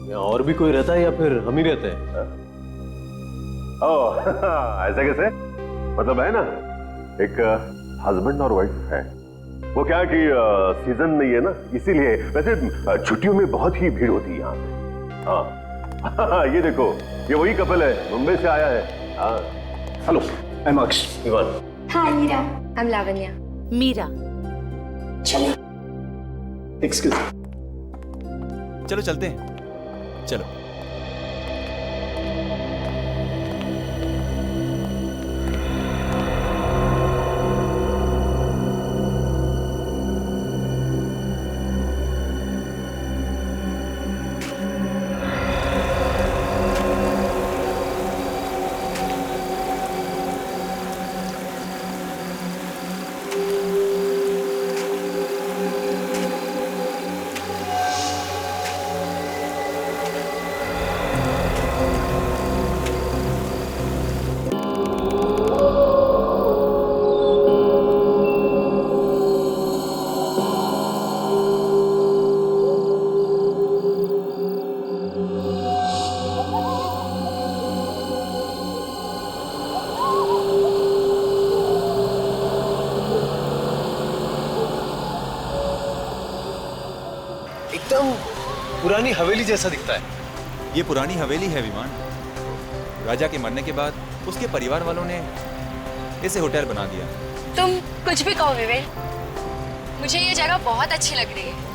यहाँ और भी कोई रहता है या फिर हम ही रहते हैं? ओह ऐसा कैसे? मतलब है ना, एक हस्बैंड और वाइफ है। वो क्या है कि सीजन नहीं है ना, इसीलिए। वैसे छुट्टियों में बहुत ही भीड़ होती है यहाँ पे। हाँ ये देखो, ये वही कपल है, मुंबई से आया है। हाँ hello, I am Aksh. Ivan. Hi Meera, I am Lavanya. Meera. चलो। एक्सक्यूज। चलो चलते हैं, चलो। एकदम पुरानी हवेली जैसा दिखता है। ये पुरानी हवेली है विमान। राजा के मरने के बाद उसके परिवार वालों ने इसे होटल बना दिया। तुम कुछ भी कहो विवेक, मुझे ये जगह बहुत अच्छी लग रही है।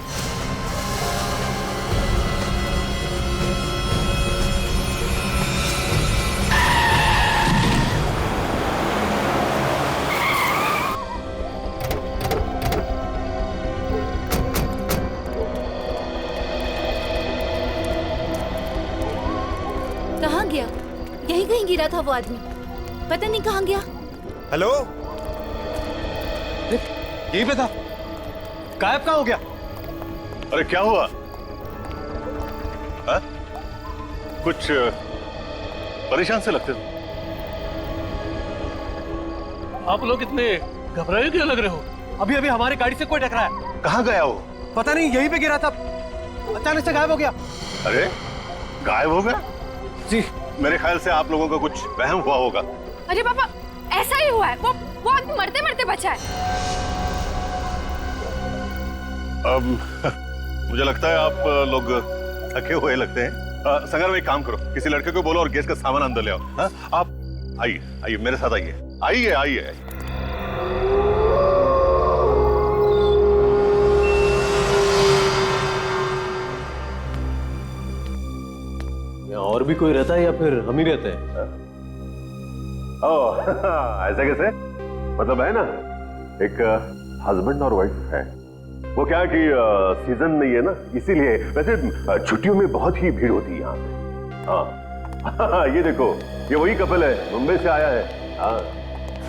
कहाँ गया? यहीं कहीं गिरा था वो आदमी, पता नहीं कहाँ गया। हेलो, यहीं पे था, गायब कहाँ हो गया? अरे क्या हुआ? हा? कुछ परेशान से लगते हो। आप लोग इतने घबराए क्यों लग रहे हो? अभी अभी हमारी गाड़ी से कोई टकराया। कहाँ गया वो? पता नहीं, यहीं पे गिरा था, अचानक से गायब हो गया। अरे गायब हो गया? जी। मेरे ख्याल से आप लोगों का कुछ वहम हुआ होगा। अरे पापा, ऐसा ही हुआ है। वो आदमी मरते मरते बचा है। मुझे लगता है आप लोग थके हुए लगते हैं। संगर में एक काम करो, किसी लड़के को बोलो और गैस का सामान अंदर ले आओ। हाँ? आप आइए आइए मेरे साथ आइए आइए आइए। यहाँ और भी कोई रहता है या फिर हम ही रहते हैं? ओह ऐसा कैसे? मतलब है ना, एक हस्बैंड और वाइफ है। वो क्या है कि सीजन नहीं है ना, इसीलिए। वैसे छुट्टियों में बहुत ही भीड़ होती है यहाँ पे। हाँ ये देखो, ये वही कपल है, मुंबई से आया है। हाँ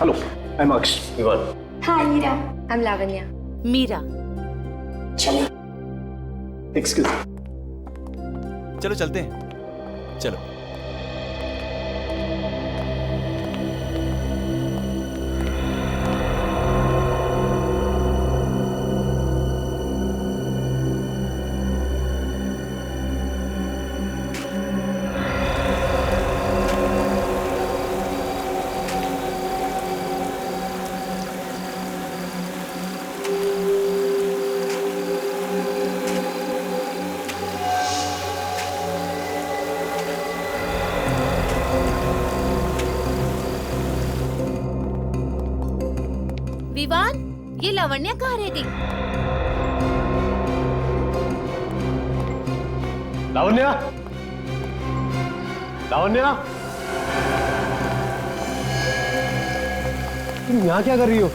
hello, I am Aksh. Ivan. Hi Meera, I am Lavanya. Meera. चलो। एक्सक्यूज। चलो चलते हैं, चलो। विवान, ये लावण्या कहाँ रह गई? लावण्या, लावण्या, तुम यहाँ क्या कर रही हो?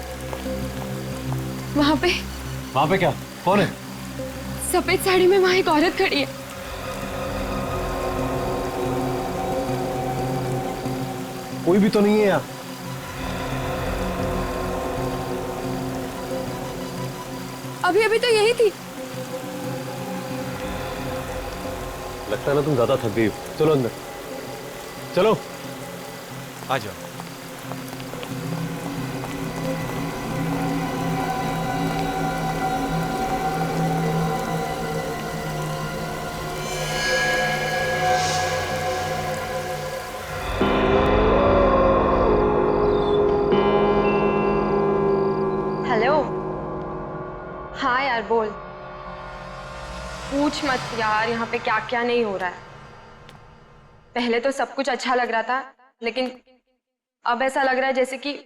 वहाँ पे क्या? कौन है? सफेद साड़ी में वहाँ एक औरत खड़ी है। कोई भी तो नहीं है यहाँ। अभी अभी तो यही थी। लगता है ना तुम ज्यादा थक गई हो। चलो अंदर, चलो। आ जाओ। यार बोल। पूछ मत यार यहाँ पे क्या क्या नहीं हो रहा है। पहले तो सब कुछ अच्छा लग रहा था, लेकिन अब ऐसा लग रहा है जैसे कि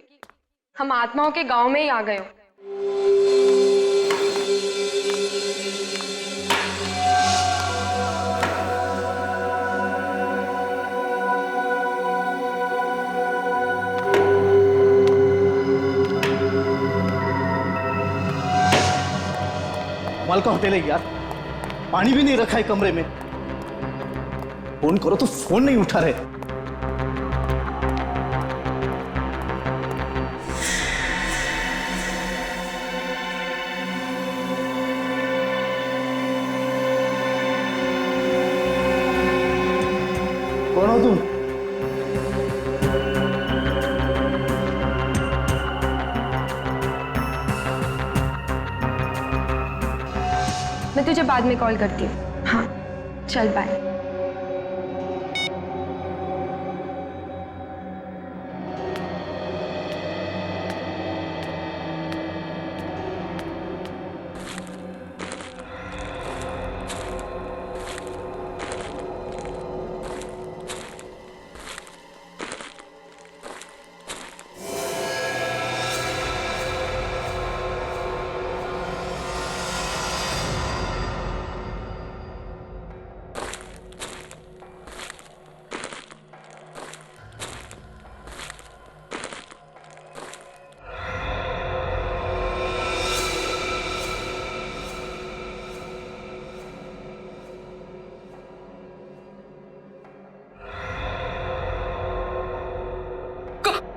हम आत्माओं के गांव में ही आ गए हो। कमाल का होटल है यार, पानी भी नहीं रखा है कमरे में। फोन करो तो फोन नहीं उठा रहे। कौन हो तुम? मैं तुझे बाद में कॉल करती हूँ। हाँ चल बाय।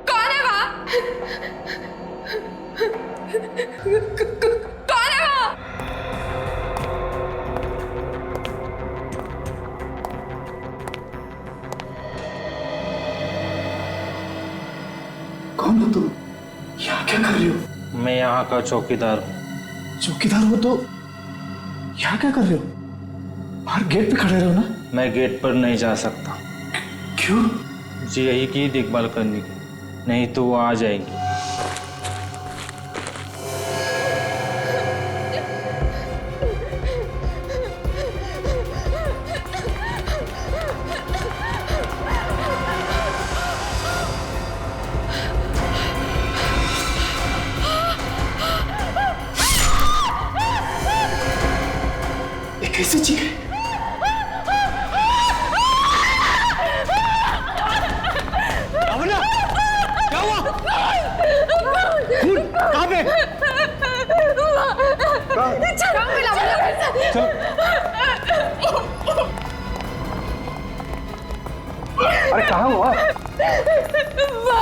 कौन है वो? कौन हो तुम? यहाँ क्या कर रही हो? मैं यहाँ का चौकीदार हूँ। चौकीदार हो तो यहाँ क्या कर रहे हो? बाहर गेट पे खड़े रहो ना। मैं गेट पर नहीं जा सकता। क्यों? मुझे यही की देखभाल करने की, नहीं तो वो आ जाएगी। ये कैसे चीखे? अमला, क्या हुआ? खून कहाँ पे? चलो। अरे कहाँ हुआ?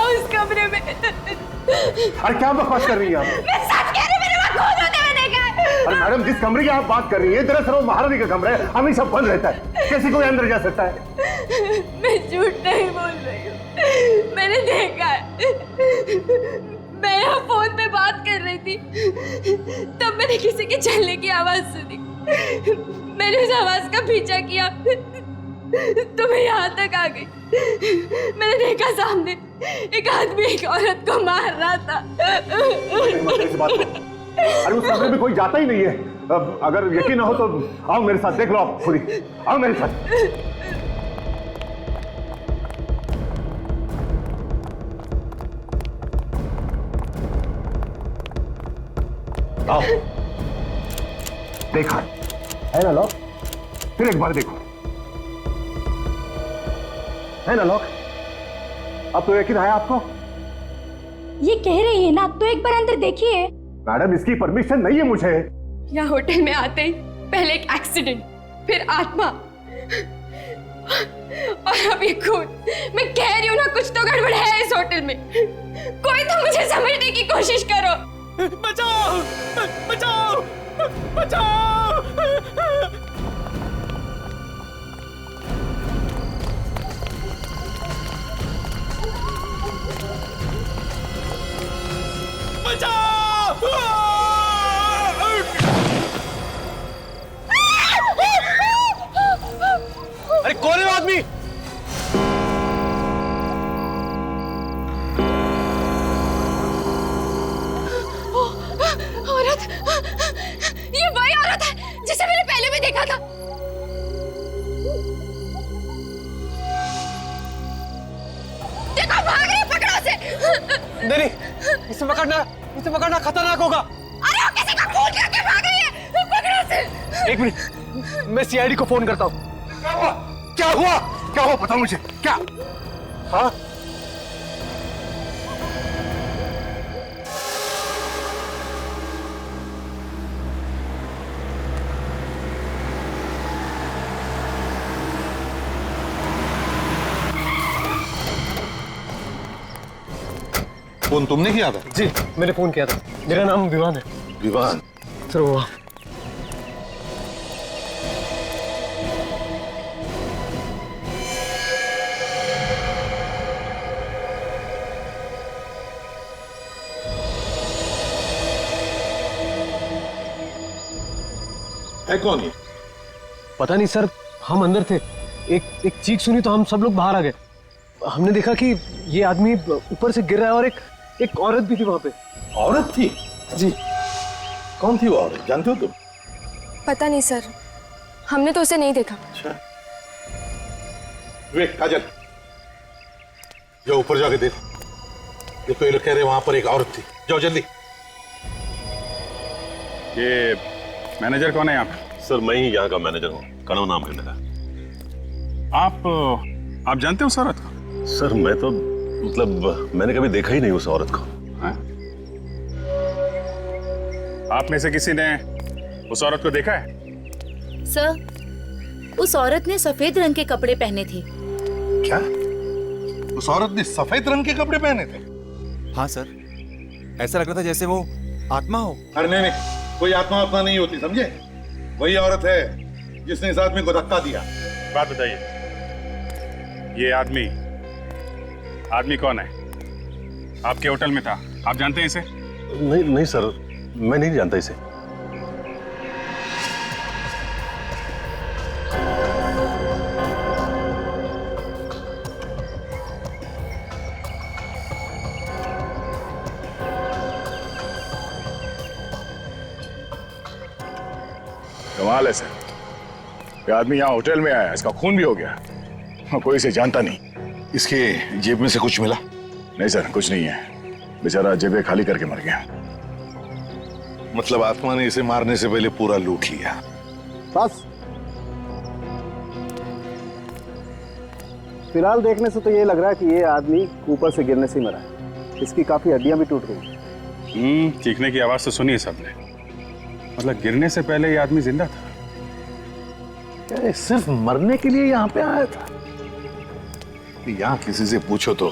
उस कमरे में। अरे क्या बकवास कर रही हैं आप? मैं सच कह रही हूँ, मेरे को खून होते हुए देखा है। अरे मैडम, जिस कमरे की आप बात कर रही हैं दरअसल वो महारानी का कमरा है, हमेशा बंद रहता है, कैसे कोई अंदर जा सकता है? मैं झूठ नहीं बोल रही हूँ, मैंने देखा है। मैं यहाँ फोन पे बात कर रही थी, तब मैंने किसी के चलने की आवाज सुनी। मैंने उस आवाज का पीछा किया तो मैं यहाँ तक आ गई। मैंने देखा सामने एक आदमी एक औरत को मार रहा था। अरे उस कमरे में कोई जाता ही नहीं है। अगर यकीन ना हो तो आओ मेरे साथ, देख लो आप खुद ही। आओ मेरे साथ। आओ। देखा है ना लॉक? फिर एक बार देखो, है ना लॉक? अब तो यकीन है आपको? ये कह रही है ना, तो एक बार अंदर देखिए। मैडम, इसकी परमिशन नहीं है मुझे। यहाँ होटल में आते ही पहले एक एक्सीडेंट, फिर आत्मा और अब ये खून। मैं कह रही हूँ ना, कुछ तो गड़बड़ है इस होटल में। कोई तो मुझे समझने की कोशिश करो। बचाओ! बचाओ! बचाओ! अरे कौन है वो आदमी? औरत, ये इसे पकड़ना खतरनाक होगा। अरे वो किसी का खून करके भाग रही है, पकड़ो उसे। एक मिनट, मैं सीआईडी को फोन करता हूँ। क्या हुआ बताओ मुझे क्या? हाँ फोन तुमने किया था? जी मैंने फोन किया था। मेरा नाम विवान है। विवान? सर वो है कौन ये? पता नहीं सर, हम अंदर थे, एक चीख सुनी तो हम सब लोग बाहर आ गए। हमने देखा कि ये आदमी ऊपर से गिर रहा है और एक औरत भी थी वहां पे। औरत थी? जी। कौन थी वो औरत, जानते हो तुम? पता नहीं सर, हमने तो उसे नहीं देखा। अच्छा विवेक, काजल, जाओ ऊपर जाके देखो ये लोग कह रहे वहां पर एक औरत थी। जाओ जल्दी। ये मैनेजर कौन है यहाँ पे? सर मैं ही यहाँ का मैनेजर हूँ, कनव नाम है मेरा। आप जानते हो उस औरत को? सर मैं तो मतलब मैंने कभी देखा ही नहीं उस औरत को। हाँ? आप में से किसी ने उस औरत को देखा है? सर, उस औरत ने सफेद रंग के कपड़े पहने थे। क्या? उस औरत ने सफेद रंग के कपड़े पहने थे? हाँ सर, ऐसा लग रहा था जैसे वो आत्मा हो। अरे नहीं, कोई आत्मा नहीं होती, समझे? वही औरत है जिसने इस आदमी को धक्का दिया। बात बताइए, ये आदमी कौन है? आपके होटल में था, आप जानते हैं इसे? नहीं सर, मैं नहीं जानता इसे। कमाल है सर, ये आदमी यहाँ होटल में आया, इसका खून भी हो गया, कोई इसे जानता नहीं। इसके जेब में से कुछ मिला? नहीं सर, कुछ नहीं है, बेचारा जेबें खाली करके मर गया। मतलब आत्मा ने इसे मारने से पहले पूरा लूट लिया। बस फिलहाल देखने से तो ये लग रहा है कि ये आदमी ऊपर से गिरने से मरा है। इसकी काफी हड्डियां भी टूट गई। चीखने की आवाज तो सुनी है सबने, मतलब गिरने से पहले ये आदमी जिंदा था। क्या सिर्फ मरने के लिए यहाँ पे आया था? यहाँ किसी से पूछो तो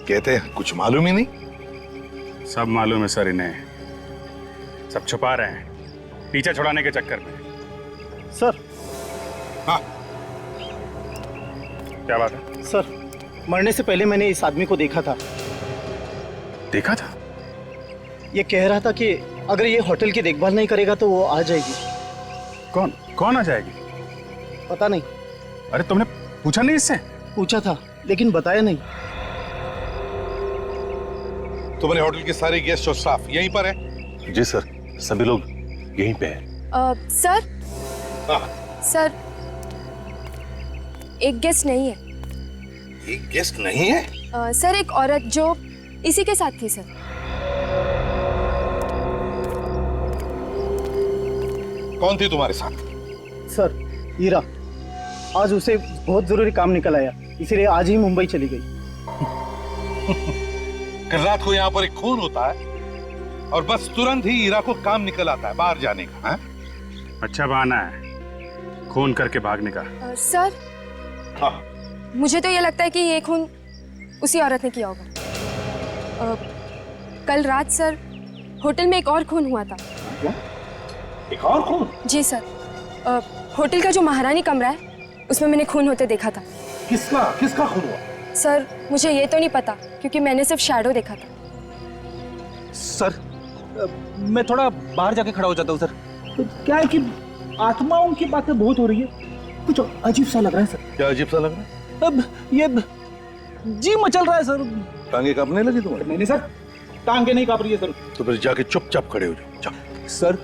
कहते हैं कुछ मालूम ही नहीं। सब मालूम है सर इन्हें, सब छुपा रहे हैं पीछे छुड़ाने के चक्कर में। सर। हाँ क्या बात है? सर, मरने से पहले मैंने इस आदमी को देखा था। देखा था? ये कह रहा था कि अगर ये होटल की देखभाल नहीं करेगा तो वो आ जाएगी। कौन आ जाएगी? पता नहीं। अरे तुमने पूछा नहीं इससे? पूछा था लेकिन बताया नहीं। तुम्हारे होटल के सारे गेस्ट और स्टाफ यहीं पर है? जी सर, सभी लोग यहीं पे हैं। सर। हाँ। सर, एक गेस्ट नहीं है। एक गेस्ट नहीं है? सर, एक औरत जो इसी के साथ थी सर। कौन थी तुम्हारे साथ? सर, हीरा। आज उसे बहुत जरूरी काम निकल आया, इसलिए आज ही मुंबई चली गई। कल रात को यहाँ पर एक खून होता है और बस तुरंत ही हीरा को काम निकल आता है बाहर जाने का। है? अच्छा बहाना है खून करके भागने का। सर। हाँ। मुझे तो ये लगता है कि ये खून उसी औरत ने किया होगा। कल रात सर होटल में एक और खून हुआ था। क्या? एक और खून? जी सर, होटल का जो महारानी कमरा है उसमें मैंने खून होते देखा था। किसका खून हुआ? सर, मुझे ये तो नहीं पता क्योंकि मैंने सिर्फ शैडो देखा था। सर, मैं थोड़ा बाहर जाके खड़ा हो जाता हूँ सर। तो क्या है कि आत्माओं की बातें बहुत हो रही है, कुछ अजीब सा लग रहा है सर। क्या अजीब सा लग रहा है? अब ये जी मचल रहा है सर। टांगे कांपने लगी तुम्हारी? नहीं सर, टांगे नहीं कांप रही है सर। तो फिर जाके चुपचाप खड़े हो जाओ। सर,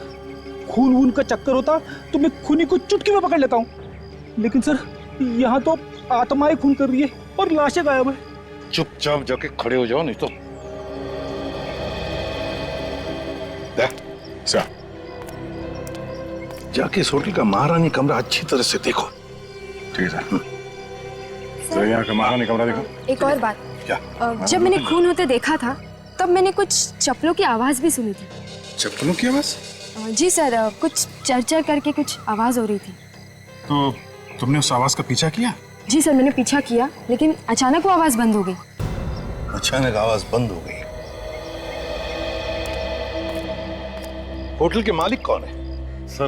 खून वून का चक्कर होता तो मैं खूनी को चुटकी में पकड़ लेता हूँ, लेकिन सर यहाँ तो आत्माएं खून कर रही है और लाशें गायब है। चुपचाप जाके खड़े हो जाओ, नहीं तो सर जाके इस होटल का महारानी कमरा अच्छी तरह से देखो। ठीक है सर। यहाँ का महारानी कमरा देखो। एक और बात, क्या? जब मैंने खून होते देखा था तब मैंने कुछ चप्पलों की आवाज भी सुनी थी। चप्पलों की आवाज? जी सर, कुछ चरचर करके कुछ आवाज हो रही थी। तो तुमने उस आवाज का पीछा किया? जी सर, मैंने पीछा किया, लेकिन अचानक वो आवाज बंद हो गई। अचानक आवाज बंद हो गई। होटल के मालिक कौन है? सर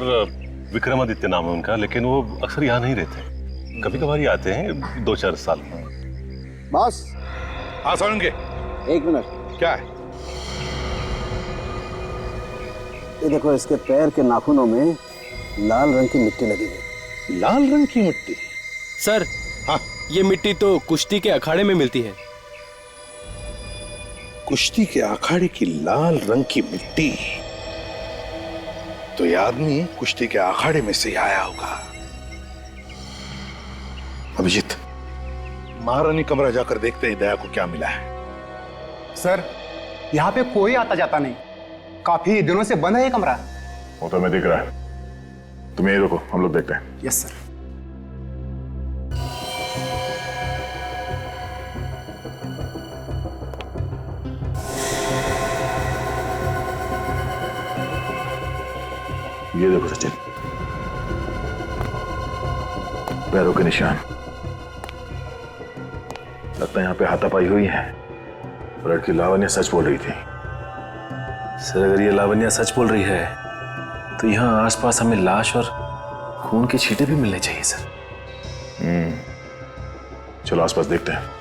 विक्रमादित्य नाम है उनका, लेकिन वो अक्सर यहाँ नहीं रहते। कभी कभार ही आते हैं, 2-4 साल। बॉस। हाँ सुनेंगे। 1 मिनट। क्या है? ये देखो, इसके पैर के नाखूनों में लाल रंग की मिट्टी लगी है। लाल रंग की मिट्टी? सर हाँ, ये मिट्टी तो कुश्ती के अखाड़े में मिलती है। कुश्ती के अखाड़े की लाल रंग की मिट्टी? तो ये आदमी कुश्ती के अखाड़े में से ही आया होगा। अभिजीत, महारानी कमरा जाकर देखते हैं दया को क्या मिला है। सर यहाँ पे कोई आता जाता नहीं, काफी दिनों से बंद है ये कमरा। वो तो हमें दिख रहा है, तुम यही रुको, हम लोग देखते हैं। Yes sir. ये देखो सचिन, पैरों के निशान। लगता है यहाँ पे हाथापाई हुई है। लड़की लावण्या सच बोल रही थी। सर अगर ये लावण्या सच बोल रही है तो यहाँ आसपास हमें लाश और खून के छींटे भी मिलने चाहिए सर। चलो आसपास देखते हैं।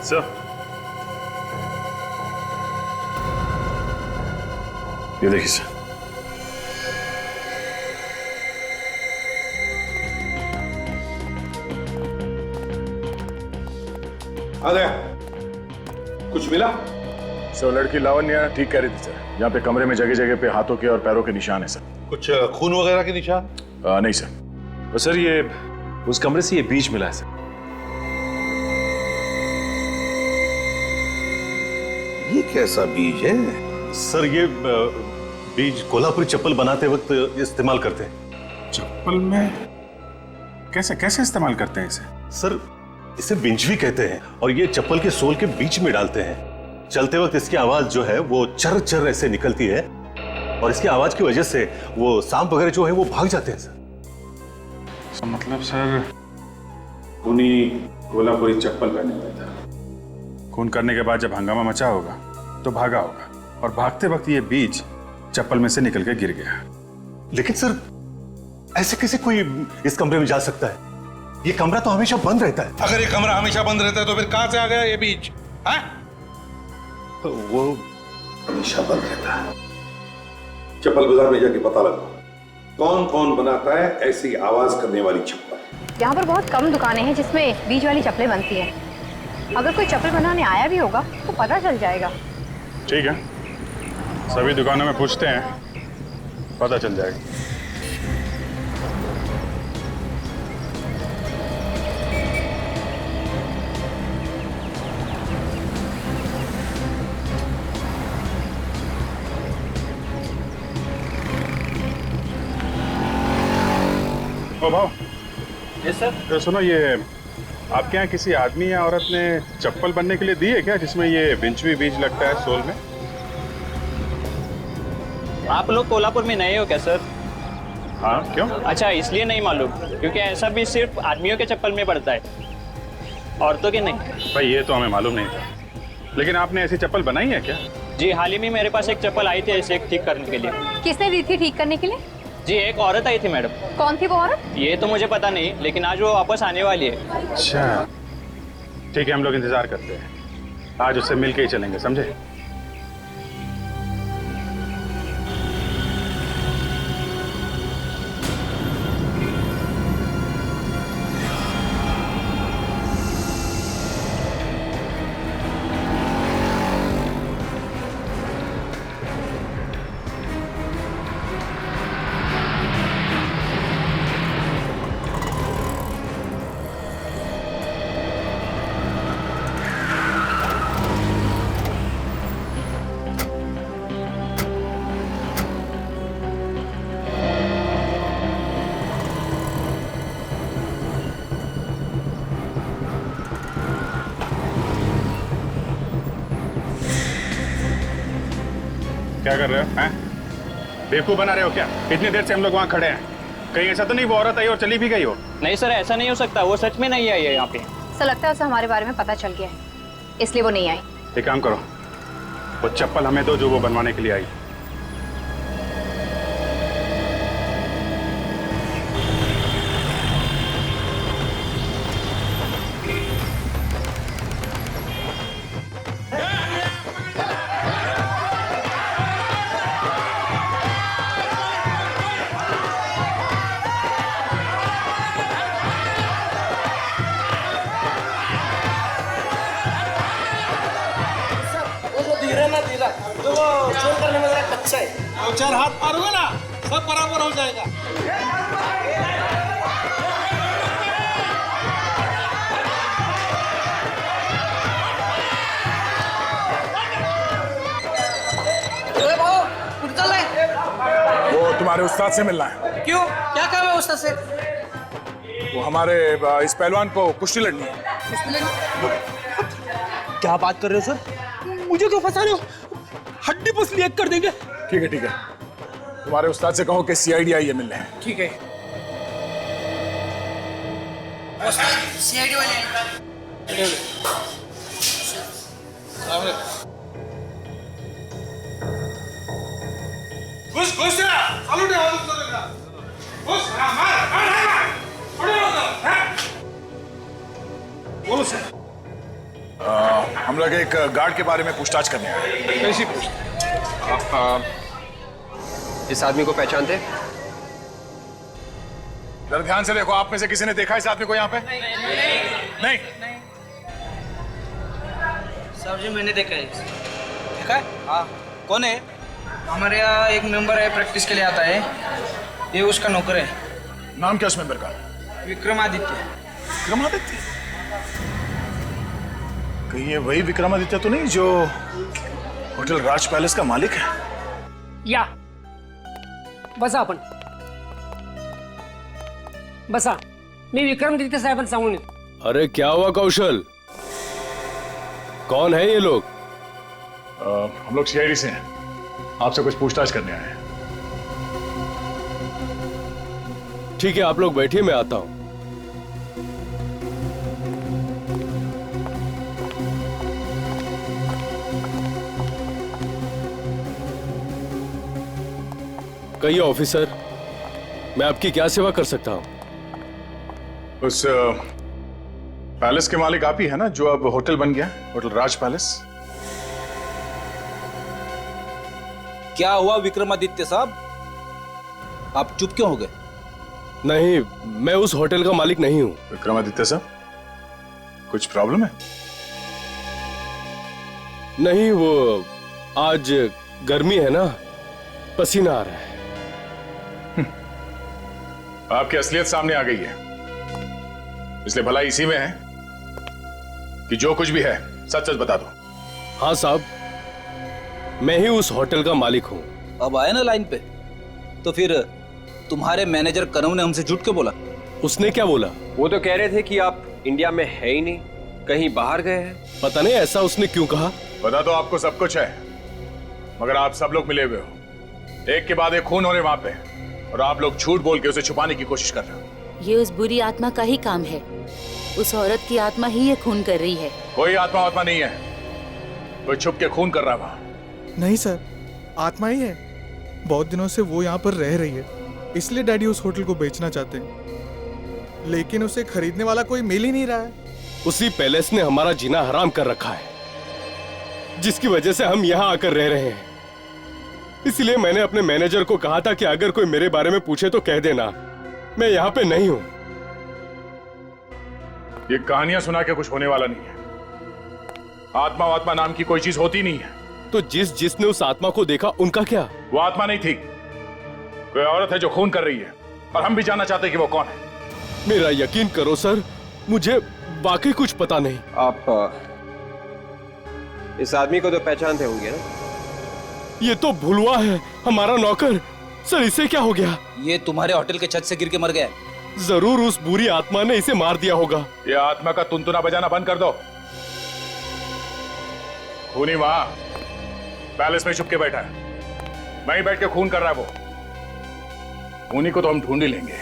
सर ये देखिए सर, अरे कुछ मिला? सर लड़की लावण्या ठीक कह रही थी सर, यहाँ पे कमरे में जगह जगह पे हाथों के और पैरों के निशान है सर। कुछ खून वगैरह के निशान? नहीं सर। सर ये उस कमरे से ये बीज मिला है सर। ये कैसा बीज है? सर ये बीज कोल्हापुरी चप्पल बनाते वक्त इस्तेमाल करते हैं। चप्पल में कैसे कैसे इस्तेमाल करते हैं इसे? सर इसे बिंजवी कहते हैं और ये चप्पल के सोल के बीच में डालते हैं। चलते वक्त इसकी आवाज जो है वो चर चर ऐसे निकलती है और इसकी आवाज की वजह से वो सांप वगैरह जो है वो भाग जाते हैं सर। मतलब सर उन्हीं कोल्हापुरी चप्पल पहने हुए था। खून करने के बाद जब हंगामा मचा होगा तो भागा होगा और भागते वक्त ये बीज चप्पल में से निकल के गिर गया। लेकिन सर ऐसे कैसे कोई इस कमरे में जा सकता है? ये कमरा तो हमेशा बंद रहता है। अगर ये कमरा हमेशा बंद रहता है तो फिर कहां से आ गया ये बीज? तो वो हमेशा बंद रहता है। चप्पल बाजार में जाके पता लगाओ कौन कौन बनाता है ऐसी आवाज करने वाली चप्पल। यहाँ पर बहुत कम दुकानें हैं जिसमें बीज वाली चप्पलें बनती हैं। अगर कोई चप्पल बनाने आया भी होगा तो पता चल जाएगा। ठीक है, सभी दुकानों में पूछते हैं, पता चल जाएगा। ओ भाव। Yes sir. सुनो, ये आपके यहाँ किसी आदमी या औरत ने चप्पल बनने के लिए दी है क्या, जिसमें ये बिंचवी बीज लगता है सोल में? आप लोग कोल्हापुर में नए हो क्या सर? हाँ, क्यों? अच्छा, इसलिए नहीं मालूम, क्योंकि ऐसा भी सिर्फ आदमियों के चप्पल में पड़ता है, औरतों के नहीं। भाई ये तो हमें मालूम नहीं था, लेकिन आपने ऐसी चप्पल बनाई है क्या? जी, हाल ही में मेरे पास एक चप्पल आई थी ऐसे ठीक करने के लिए। किसने दी थी ठीक करने के लिए? जी, एक औरत आई थी मैडम। कौन थी वो औरत? ये तो मुझे पता नहीं, लेकिन आज वो वापस आने वाली है। अच्छा, ठीक है, हम लोग इंतजार करते हैं। आज उससे मिल के ही चलेंगे, समझे? क्या कर रहे हो? हैं? बेवकूफ बना रहे हो क्या? इतनी देर से हम लोग वहाँ खड़े हैं। कहीं ऐसा तो नहीं वो औरत आई और चली भी गई हो? नहीं सर, ऐसा नहीं हो सकता, वो सच में नहीं आई है यहाँ पे। सर लगता है उसे हमारे बारे में पता चल गया है, इसलिए वो नहीं आई। एक काम करो, वो चप्पल हमें दो जो वो बनवाने के लिए आई। तो वो चोर करने में जरा कच्चा है। दो चार हाथ मारोगे ना, सब बराबर हो जाएगा। वो तुम्हारे उस्ताद से मिलना है। क्यों? क्या काम है उस्ताद से? वो हमारे इस पहलवान को कुश्ती लड़नी है। क्या बात कर रहे हो सर? मुझे क्यों फंसा रहे हो? हड्डी पसली एक कर देंगे। ठीक है ठीक है, तुम्हारे उस्ताद से कहो कि सीआईडी आई है मिलने। ठीक है। सीआईडी वाले घुस घुस चालू दे घुस मार बोलो सर। हम लोग एक गार्ड के बारे में पूछताछ करने आए। कैसी इस आदमी को पहचानते? जरा ध्यान से देखो, आप में से किसी ने देखा इस आदमी को यहाँ पे? नहीं। सर जी मैंने देखा है। देखा है? हाँ। कौन है? हमारे यहाँ एक मेंबर है, प्रैक्टिस के लिए आता है, ये उसका नौकर है। नाम क्या उस मेंबर का? विक्रमादित्य। विक्रमादित्य? कहीं ये वही विक्रमादित्य तो नहीं जो होटल राज पैलेस का मालिक है? या बसा आपण बसा, मी विक्रमादित्य साहेबांना सांगून येतो। अरे क्या हुआ कौशल, कौन है ये लोग? हम लोग सीआईडी से हैं, आपसे कुछ पूछताछ करने आए हैं। ठीक है, आप लोग बैठिए, मैं आता हूं। कहिए ऑफिसर, मैं आपकी क्या सेवा कर सकता हूं? उस पैलेस के मालिक आप ही है ना, जो अब होटल बन गया, होटल राज पैलेस? क्या हुआ विक्रमादित्य साहब, आप चुप क्यों हो गए? नहीं, मैं उस होटल का मालिक नहीं हूं। विक्रमादित्य साहब, कुछ प्रॉब्लम है? नहीं, वो आज गर्मी है ना, पसीना आ रहा है। आपकी असलियत सामने आ गई है, इसलिए भलाई इसी में है कि जो कुछ भी है सच सच बता दो। हाँ साहब, मैं ही उस होटल का मालिक हूँ। अब आए ना लाइन पे, तो फिर तुम्हारे मैनेजर कनव ने हमसे झूठ क्यों बोला? उसने क्या बोला? वो तो कह रहे थे कि आप इंडिया में है ही नहीं, कहीं बाहर गए हैं। पता नहीं ऐसा उसने क्यों कहा। पता तो आपको सब कुछ है, मगर आप सब लोग मिले हुए हो, एक के बाद एक खून हो रहे वहां पे, और आप लोग झूठ बोल के उसे छुपाने की कोशिश कर रहे हो। ये उस बुरी आत्मा का ही काम है, उस औरत की आत्मा ही ये खून कर रही है। कोई आत्मा नहीं है, कोई छुप के खून कर रहा है वहां। नहीं सर, आत्मा ही है, बहुत दिनों से वो यहाँ पर रह रही है, इसलिए डैडी उस होटल को बेचना चाहते हैं, लेकिन उसे खरीदने वाला कोई मिल ही नहीं रहा है। उसी पैलेस ने हमारा जीना हराम कर रखा है। जिसकी वजह से हम यहाँ आकर रह रहे हैं। इसलिए मैंने अपने मैनेजर को कहा था कि अगर कोई मेरे बारे में पूछे तो कह देना मैं यहाँ पे नहीं हूँ। ये कहानियां सुना के कुछ होने वाला नहीं है। आत्मा नाम की कोई चीज होती नहीं है। तो जिसने उस आत्मा को देखा उनका क्या? वो आत्मा नहीं थी, कोई औरत है जो खून कर रही है, और हम भी जानना चाहते हैं कि वो कौन है। मेरा यकीन करो सर, मुझे वाकई कुछ पता नहीं। आप इस आदमी को तो पहचानते होंगे ना? ये तो भुलवा है, हमारा नौकर। सर इसे क्या हो गया? ये तुम्हारे होटल के छत से गिर के मर गया। जरूर उस बुरी आत्मा ने इसे मार दिया होगा। ये आत्मा का तुनतुना बजाना बंद कर दो। खूनी वहां पैलेस में छुप के बैठा है, वहीं बैठ के खून कर रहा है वो। खूनी को तो हम ढूंढ ही लेंगे,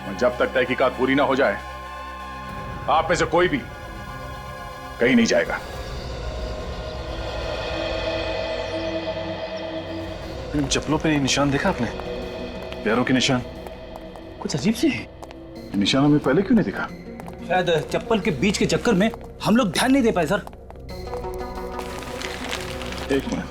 और जब तक तहकीकात पूरी ना हो जाए आप में से कोई भी कहीं नहीं जाएगा। इन चप्पलों पे निशान देखा आपने? पैरों के निशान कुछ अजीब से है। निशान हमें पहले क्यों नहीं दिखा? शायद चप्पल के बीच के चक्कर में हम लोग ध्यान नहीं दे पाए सर। एक मिनट।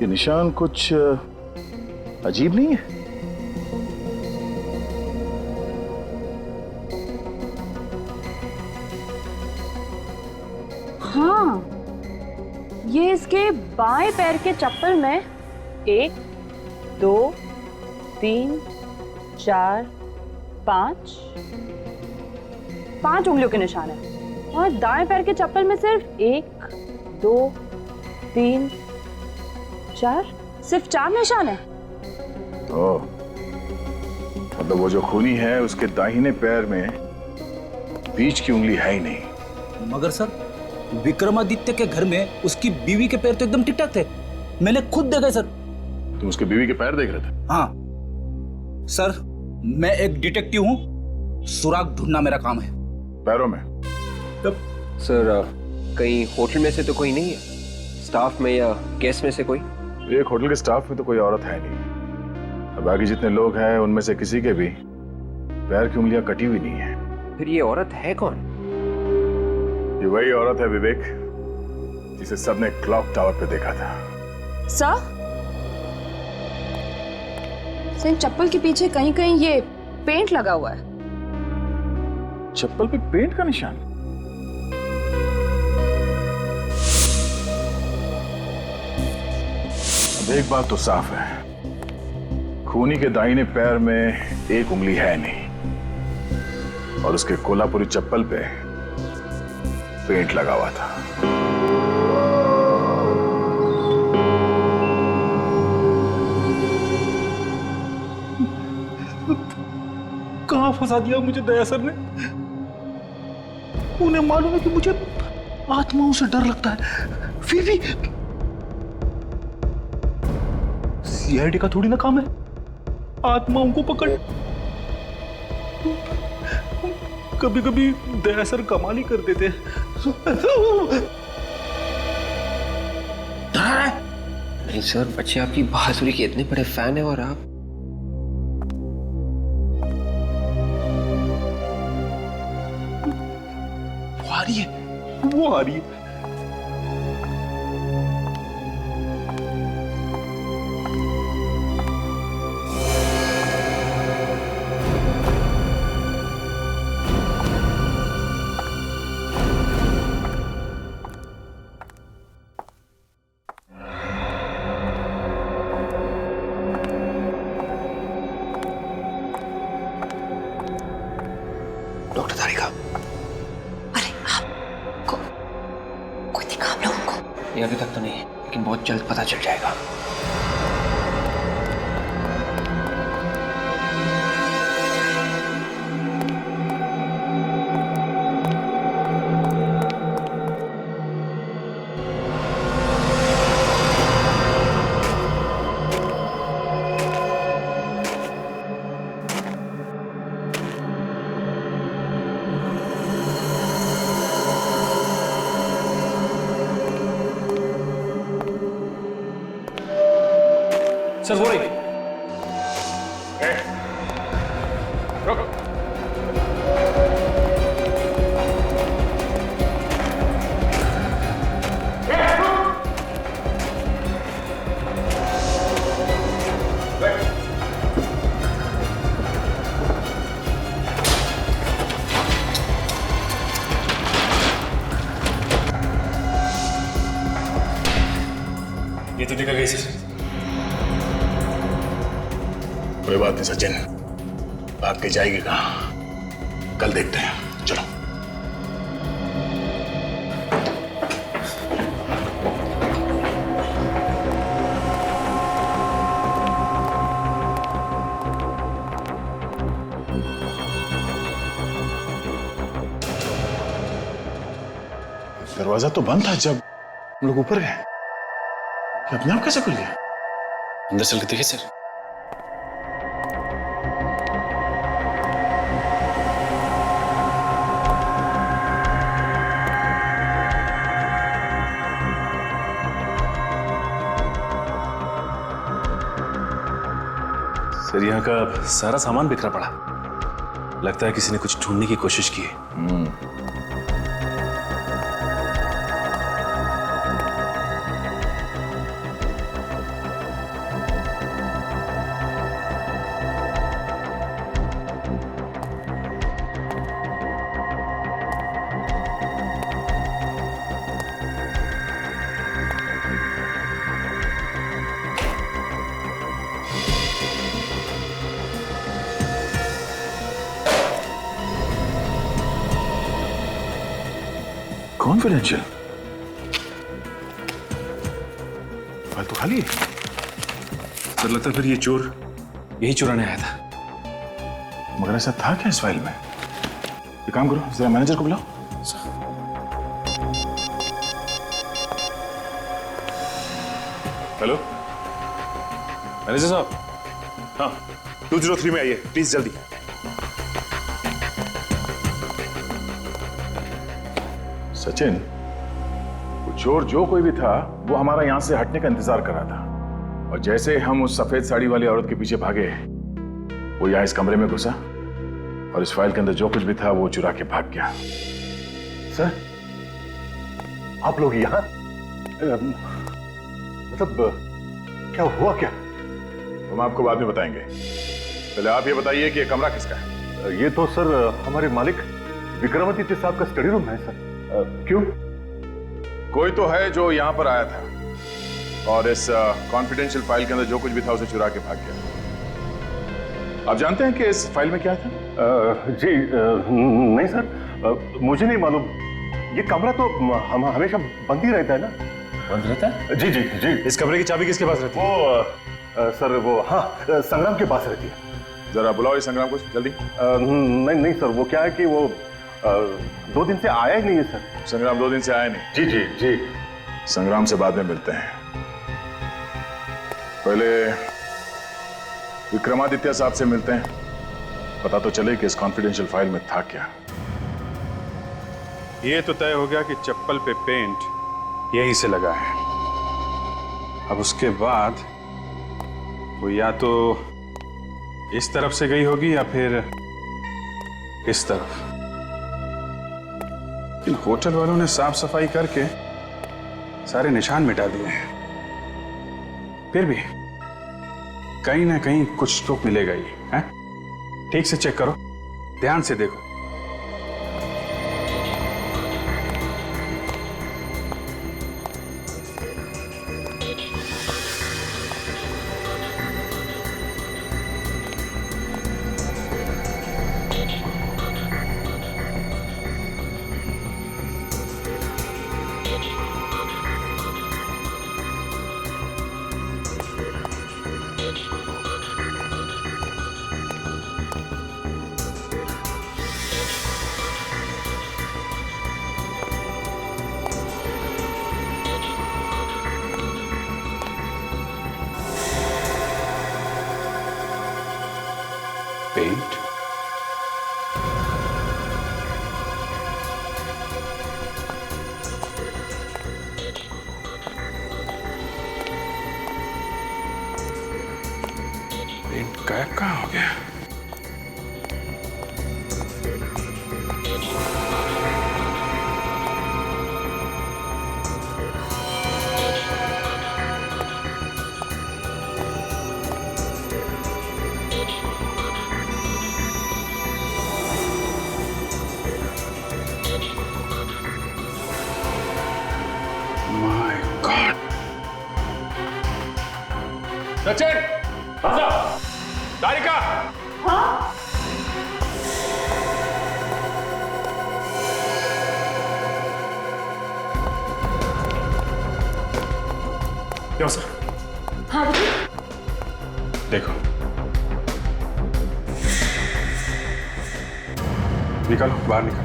ये निशान कुछ अजीब नहीं है? हाँ, ये इसके बाएं पैर के चप्पल में 1, 2, 3, 4, 5 उंगलियों के निशान है, और दाएं पैर के चप्पल में सिर्फ 1, 2, 3, 4, सिर्फ 4 निशान है। तो मतलब वो जो खूनी है उसके दाहिने पैर में बीच की उंगली है ही नहीं। मगर सर विक्रमादित्य के घर में उसकी बीवी के पैर तो एकदम ठीक ठाक थे, मैंने खुद देखा सर। तुम उसके बीवी के पैर देख रहे थे? हाँ सर, मैं एक डिटेक्टिव हूँ, सुराग ढूंढना मेरा काम है। पैरों में? तब सर कहीं होटल में से तो कोई नहीं है? स्टाफ में या गेस्ट में से कोई? एक होटल के स्टाफ में तो कोई औरत है नहीं, और बाकी जितने लोग हैं उनमें से किसी के भी पैर की उंगलियां कटी हुई नहीं है। फिर ये औरत है कौन? ये वही औरत है विवेक, जिसे सबने क्लॉक टावर पे देखा था। सर चप्पल के पीछे कहीं कहीं ये पेंट लगा हुआ है। चप्पल पे पेंट का निशान? अब एक बात तो साफ है, खूनी के दाहिने पैर में एक उंगली है नहीं, और उसके कोल्हापुरी चप्पल पे पेंट लगा हुआ था। कहां फंसा दिया मुझे दया सर ने? उन्हें मालूम है कि मुझे आत्माओं से डर लगता है, फिर भी सीआईडी का थोड़ी ना काम है आत्माओं को पकड़। कभी कभी दया सर कमाल ही कर देते। नहीं सर, बच्चे आपकी बहादुरी के इतने बड़े फैन हैं, और आप वो आ रही है। डॉक्टर तारिका, ये अभी तक तो नहीं, लेकिन बहुत जल्द पता चल जाएगा। सर वो रही। रुक। ये तो निकल गई सर। कोई बात नहीं सचिन, भाग के जाएगी कहाँ, कल देखते हैं। चलो। दरवाजा तो बंद था जब हम लोग ऊपर गए, अपने आप कैसे खुल गया? अंदर चल के देखिए सर। सर यहाँ का सारा सामान बिखरा पड़ा, लगता है किसी ने कुछ ढूंढने की कोशिश की है। कॉन्फिडेंशियल फाइल तो खाली है। सर लगता है फिर ये चोर यही चुराने आया था। मगर ऐसा था क्या इस फाइल में? एक काम करो, जरा मैनेजर को बुलाओ। हेलो मैनेजर साहब। हाँ 203 में आइए प्लीज जल्दी। सचिन, वो चोर जो कोई भी था वो हमारा यहां से हटने का इंतजार कर रहा था, और जैसे हम उस सफेद साड़ी वाली औरत के पीछे भागे, वो यहाँ इस कमरे में घुसा और इस फाइल के अंदर जो कुछ भी था वो चुरा के भाग गया। सर आप लोग यहाँ मतलब क्या हुआ क्या? हम आपको बाद में बताएंगे, पहले आप ये बताइए कि ये कमरा किसका है? ये तो सर हमारे मालिक विक्रमादित्य साहब का स्टडी रूम है सर। क्यों? कोई तो है जो यहाँ पर आया था और इस कॉन्फिडेंशियल फाइल के अंदर जो कुछ भी था उसे चुरा के भाग गया। आप जानते हैं कि इस फाइल में क्या था? जी नहीं सर, मुझे नहीं मालूम। ये कमरा तो हम हमेशा बंद ही रहता है ना। बंद रहता है? जी जी जी। इस कमरे की चाबी किसके पास रहती है? वो सर वो हाँ संग्राम के पास रहती है। जरा बुलाओ इस संग्राम को जल्दी। नहीं नहीं सर, वो क्या है कि वो 2 दिन से आया ही नहीं है सर। संग्राम 2 दिन से आया नहीं? जी जी जी। संग्राम से बाद में मिलते हैं, पहले विक्रमादित्य साहब से मिलते हैं, पता तो चले कि इस कॉन्फिडेंशियल फाइल में था क्या। ये तो तय हो गया कि चप्पल पे पेंट यहीं से लगा है। अब उसके बाद वो या तो इस तरफ से गई होगी या फिर इस तरफ। इन होटल वालों ने साफ सफाई करके सारे निशान मिटा दिए हैं, फिर भी कहीं ना कहीं कुछ तो मिलेगा ही है। ठीक से चेक करो, ध्यान से देखो। पेंट गायब कहाँ हो गया? My God! सचिन, आजा, तारिका। हाँ? क्यों सर? हाँ देखो, निकलो, बाहर निकलो।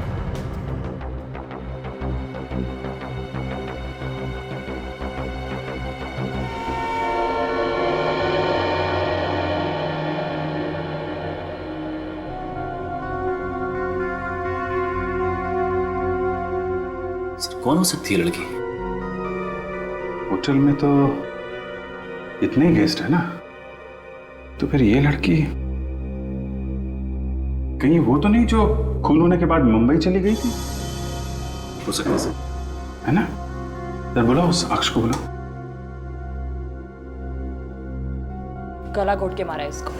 कौन हो सकती है लड़की? होटल में तो इतने ही गेस्ट है ना, तो फिर ये लड़की कहीं वो तो नहीं जो खून होने के बाद मुंबई चली गई थी? हो सकता है, है ना? सर बुलाओ उस अक्ष को, बुलाओ। गला घोट के मारा है इसको।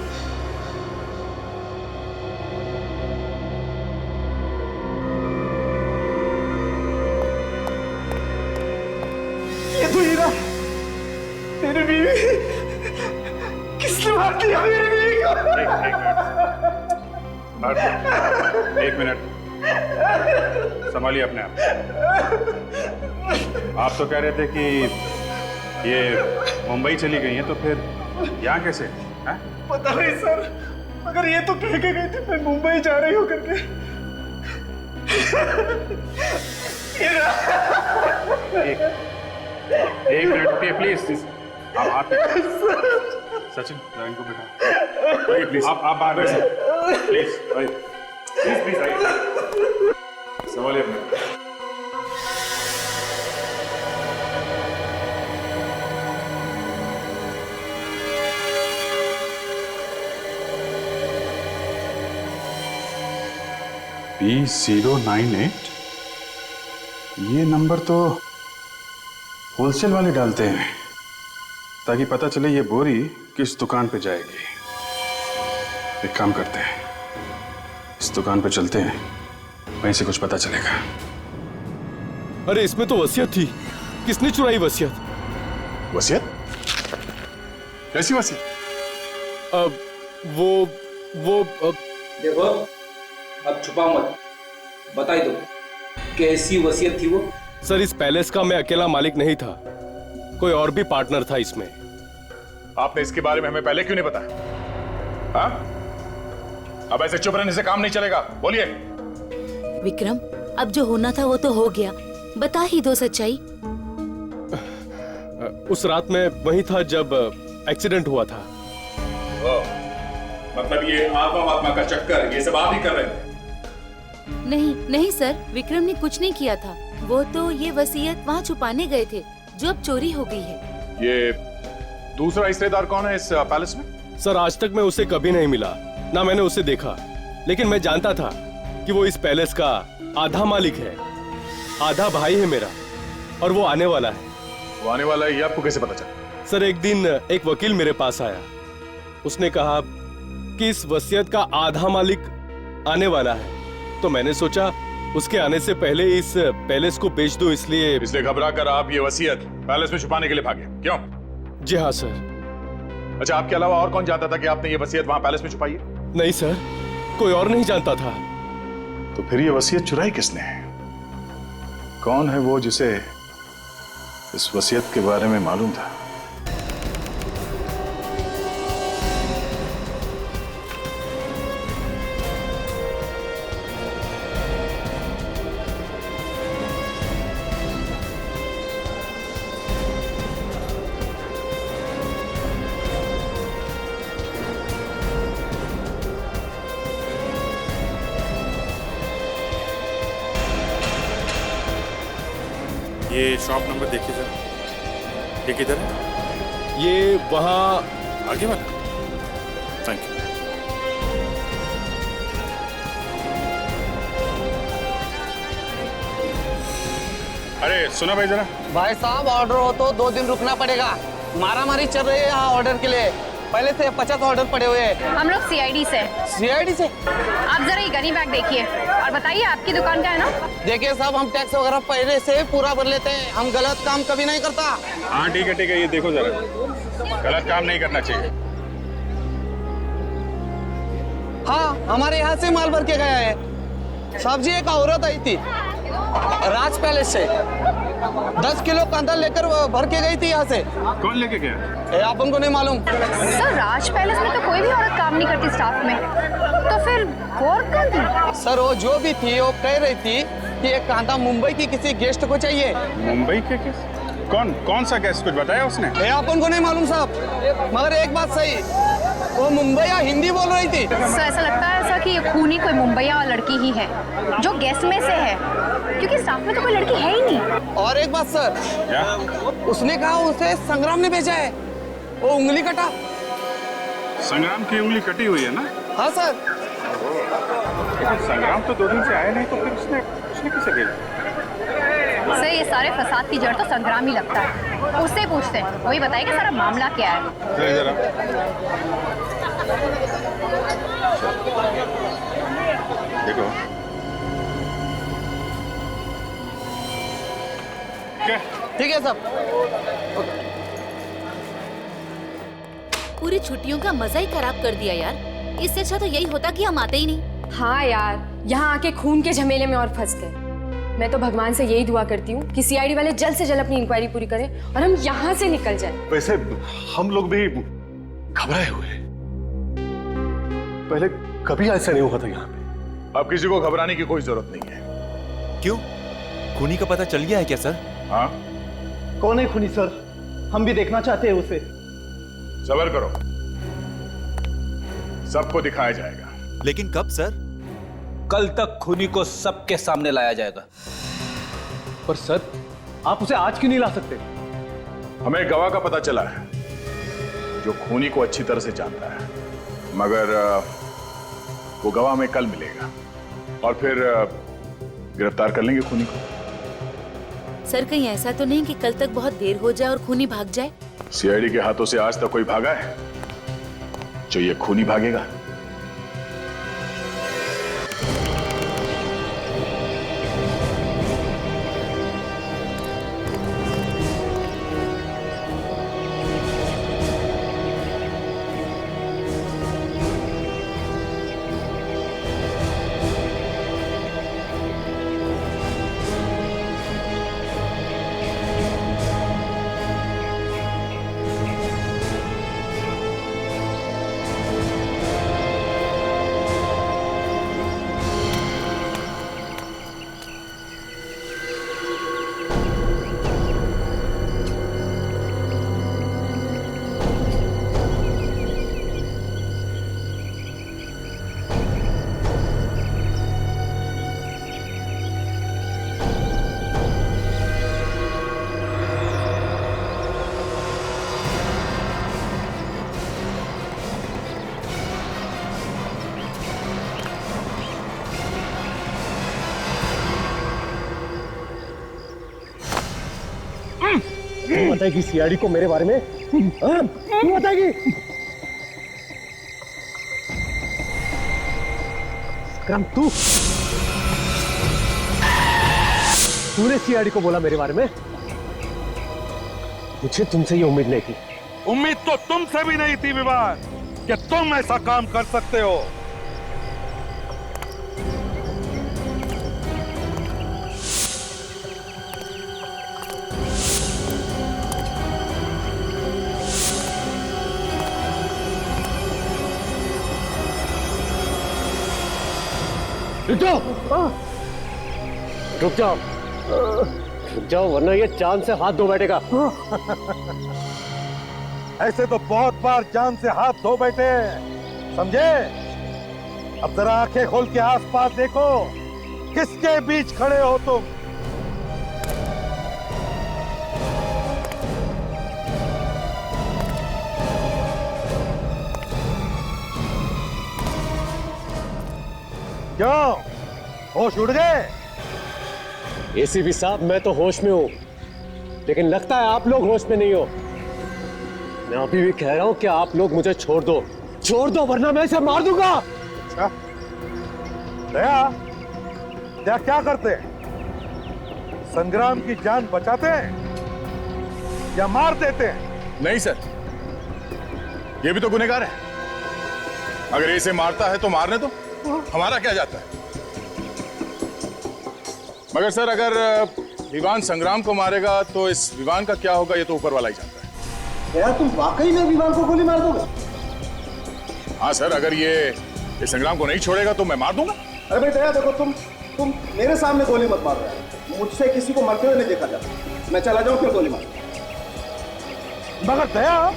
ये तो हीरा, मेरी बीवी। किसने मार दिया मेरी बीवी को? एक मिनट, संभालिए अपने आप। आप तो कह रहे थे कि ये मुंबई चली गई हैं, तो फिर यहाँ कैसे? है? पता नहीं सर, मगर ये तो कह के गई थी मैं मुंबई जा रही हूँ करके। एक मिनट रुकिए प्लीज। आप सचिन, जरा इनको बिठा। प्लीज आप बाहर बैठिए प्लीज, प्लीज आइए, संभालिए अपने। P098, ये नंबर तो होलसेल वाले डालते हैं ताकि पता चले ये बोरी किस दुकान पे जाएगी। एक काम करते हैं, इस दुकान पे चलते हैं, वहीं से कुछ पता चलेगा। अरे इसमें तो वसीयत थी, किसने चुराई वसीयत? वसीयत? कैसी वसीयत? देखो, अब छुपा मत, बता ही दो कैसी वसीयत थी वो? सर, इस पैलेस का मैं अकेला मालिक नहीं था, कोई और भी पार्टनर था इसमें। आपने इसके बारे में हमें पहले क्यों नहीं बताया? हाँ? अब ऐसे चुप रहने से काम नहीं चलेगा, बोलिए। विक्रम, अब जो होना था वो तो हो गया, बता ही दो सच्चाई। उस रात मैं वहीं था जब एक्सीडेंट हुआ था। मतलब ये आत्मा का चक्कर, ये सब आप ही कर रहे थे? नहीं नहीं सर, विक्रम ने कुछ नहीं किया था, वो तो ये वसीयत वहाँ छुपाने गए थे जो अब चोरी हो गई है। ये दूसरा हिस्सेदार कौन है इस पैलेस में? सर, आज तक मैं उसे कभी नहीं मिला, ना मैंने उसे देखा, लेकिन मैं जानता था कि वो इस पैलेस का आधा मालिक है, आधा भाई है मेरा, और वो आने वाला है। वो आने वाला है, ये आपको कैसे पता चला? सर, एक दिन एक वकील मेरे पास आया, उसने कहा कि इस वसीयत का आधा मालिक आने वाला है, तो मैंने सोचा उसके आने से पहले इस पैलेस को बेच दो, इसलिए घबरा कर आप ये वसीयत पैलेस में छुपाने के लिए भागे, क्यों? जी हाँ सर। अच्छा, आपके अलावा और कौन जानता था कि आपने ये वसीयत वहां पैलेस में छुपाई है? नहीं सर, कोई और नहीं जानता था। तो फिर ये वसीयत चुराई किसने? कौन है वो जिसे इस वसीयत के बारे में मालूम था? ये शॉप नंबर देखिए जरा, ये किधर है? ये वहाँ आगे वाला? Thank you. अरे सुनो भाई जरा। भाई साहब ऑर्डर हो तो 2 दिन रुकना पड़ेगा। मारामारी चल रही है यहाँ ऑर्डर के लिए। पहले से 50 ऑर्डर पड़े हुए हैं। हम लोग सीआईडी से। सीआईडी से? आप जरा ये गनी बैग देखिए और बताइए आपकी दुकान का है ना? देखिए साहब, हम टैक्स वगैरह पहले से पूरा भर लेते हैं। हम गलत काम कभी नहीं करता। हाँ ठीक है, ये देखो जरा, गलत काम नहीं करना चाहिए। हाँ, हमारे यहाँ से माल भर के गया है। साहब जी, एक औरत आई थी राज पैलेस से, 10 किलो कांदा लेकर भर के गई थी यहाँ से। कौन लेके गया? अपन को नहीं मालूम। सर, राज पैलेस में तो कोई भी औरत काम नहीं करती स्टाफ में, तो फिर वो औरत कौन थी? सर, वो जो भी थी वो कह रही थी कि एक कांदा मुंबई की किसी गेस्ट को चाहिए। मुंबई के किस? कौन सा गेस्ट, कुछ बताया उसने? अपन को नहीं मालूम साहब, मगर एक बात सही, वो मुंबई या हिंदी बोल रही थी। सर, ऐसा लगता है ऐसा कि ये खूनी कोई मुंबईया लड़की ही है जो गेस्ट में से है, क्योंकि स्टाफ में तो कोई लड़की है ही नहीं। और एक बात सर, क्या? उसने कहा उसे संग्राम ने भेजा है, वो उंगली कटा। संग्राम की उंगली कटी हुई है ना? हाँ सर। लेकिन संग्राम तो 2 दिन से आया नहीं, तो फिर उसने किसे भेजा? सर, ये सारे फसाद की जड़ तो संग्राम ही लगता है। उससे पूछते हैं, वही बताएगा सारा मामला क्या है। जरा देखो क्या? ठीक है सब। पूरी छुट्टियों का मजा ही खराब कर दिया यार। इससे अच्छा तो यही होता कि हम आते ही नहीं। हाँ यार, यहाँ आके खून के झमेले में और फंस गए। मैं तो भगवान से यही दुआ करती हूँ कि सीआईडी वाले जल्द से जल्द अपनी इंक्वायरी पूरी करें और हम यहाँ से निकल जाएं। वैसे हम लोग भी घबराए हुए हैं। पहले कभी ऐसा नहीं हुआ था यहाँ पे। अब किसी को घबराने की कोई जरूरत नहीं है। क्यों? खूनी का पता चल गया है क्या सर? हाँ। कौन है खूनी सर? हम भी देखना चाहते हैं उसे। सबर करो, सबको दिखाया जाएगा। लेकिन कब सर? कल तक खूनी को सबके सामने लाया जाएगा। पर सर, आप उसे आज क्यों नहीं ला सकते? हमें गवाह का पता चला है जो खूनी को अच्छी तरह से जानता है, मगर वो गवाह हमें कल मिलेगा और फिर गिरफ्तार कर लेंगे खूनी को। सर, कहीं ऐसा तो नहीं कि कल तक बहुत देर हो जाए और खूनी भाग जाए? सीआईडी के हाथों से आज तक कोई भागा है जो ये खूनी भागेगा? क्यों बताएगी सीआईडी को मेरे बारे में? हाँ? क्यों बताएगी? संग्राम, तूने सीआईडी को बोला मेरे बारे में? मुझे तुमसे ये उम्मीद नहीं थी। उम्मीद तो तुमसे भी नहीं थी विवान कि तुम ऐसा काम कर सकते हो। रुक जाओ, रुक जाओ, रुक जाओ, वरना ये चांद से हाथ धो बैठेगा। ऐसे तो बहुत बार जान से हाथ धो बैठे, समझे? अब जरा आंखें खोल के आसपास देखो, किसके बीच खड़े हो तुम? क्यों होश उड़ गए? एसीपी साहब, मैं तो होश में हूँ, लेकिन लगता है आप लोग होश में नहीं हो। मैं अभी भी कह रहा हूँ कि आप लोग मुझे छोड़ दो, वरना मैं इसे मार दूंगा। अच्छा, दया क्या करते हैं? संग्राम की जान बचाते हैं या मार देते हैं? नहीं सर, ये भी तो गुनहगार है। अगर इसे मारता है तो मारने दो, हमारा क्या जाता है। मगर सर, अगर विवान संग्राम को मारेगा तो इस विवान का क्या होगा, ये तो ऊपर वाला ही जानता है। यार तुम वाकई में विवान को गोली मार दोगे? हाँ सर, अगर ये संग्राम को नहीं छोड़ेगा तो मैं मार दूंगा। अरे भाई दया, देखो तुम मेरे सामने गोली मत मार रहे हो। मुझसे किसी को मरते हुए नहीं देखा जाता। मैं चला जाऊं फिर गोली मार। मगर दया,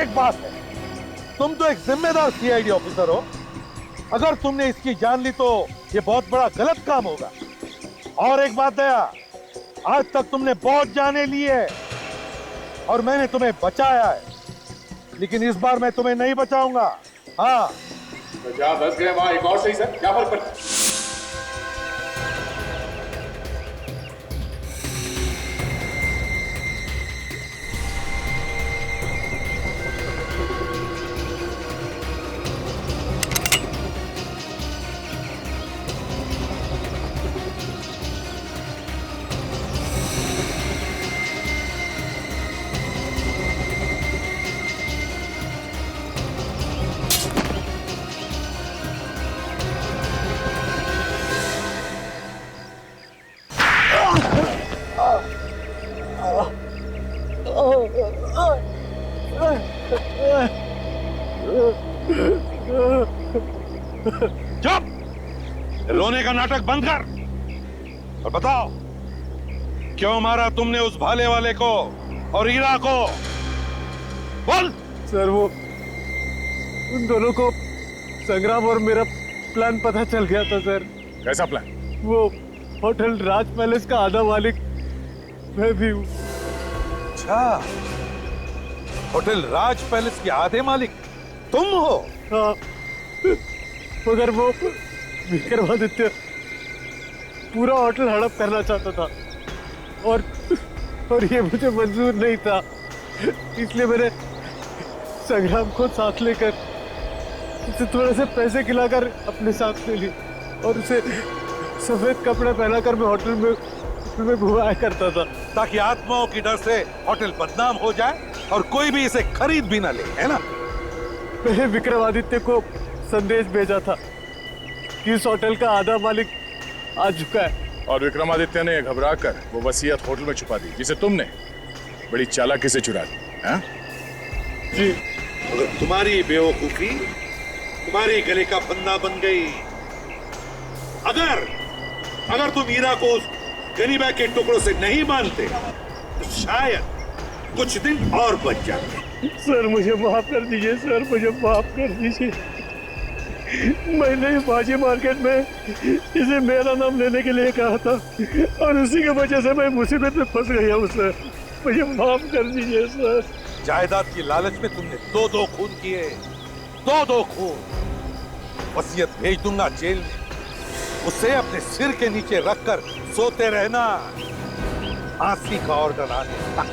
एक बात है, तुम तो एक जिम्मेदार सीआईडी ऑफिसर हो। अगर तुमने इसकी जान ली तो ये बहुत बड़ा गलत काम होगा। और एक बात दया, आज तक तुमने बहुत जाने ली है और मैंने तुम्हें बचाया है, लेकिन इस बार मैं तुम्हें नहीं बचाऊंगा। हाँ, तो जहाँ 10 गए वहां एक और सही सर, क्या फर्क पड़ता है? चुप! रोने का नाटक बंद कर और बताओ, क्यों मारा तुमने उस भाले वाले को और हीरा को? बोल। सर, वो उन दोनों को संग्राम और मेरा प्लान पता चल गया था सर। कैसा प्लान? वो होटल राज पैलेस का आधा मालिक मैं भी हूँ। अच्छा, होटल राज पैलेस के आधे मालिक तुम हो? हाँ, मगर वो विक्रमादित्य पूरा होटल हड़प करना चाहता था और ये मुझे मंजूर नहीं था। इसलिए मैंने संग्राम को साथ लेकर उसे थोड़े से पैसे खिलाकर अपने साथ ले ली और उसे सफेद कपड़े पहनाकर मैं होटल में घुमाया करता था, ताकि आत्माओं की डर से होटल बदनाम हो जाए और कोई भी इसे खरीद भी ना ले, है ना? मैंने विक्रमादित्य को संदेश भेजा था कि इस होटल का आधा मालिक आ चुका है, और विक्रमादित्य ने घबराकर वो वसीयत होटल में छुपा दी, जिसे तुमने बड़ी चालाकी से चुरा दी। हाँ? जी, अगर तुम्हारी बेवकूफी तुम्हारी गले का फंदा बन गई, अगर तुम हीरा को उस गरीबा के टुकड़ों से नहीं बांधते तो शायद कुछ दिन और बच जाते। सर, मुझे माफ कर दीजिए सर, मुझे माफ कर दीजिए। मैंने बाजी मार्केट में इसे मेरा नाम लेने के लिए कहा था और उसी की वजह से मैं मुसीबत में फंस गया हूँ सर, मुझे माफ कर दीजिए सर। जायदाद की लालच में तुमने दो खून किए, दो खून। वसीयत भेज दूंगा जेल में, उसे अपने सिर के नीचे रखकर सोते रहना, फांसी का ऑर्डर आने तक।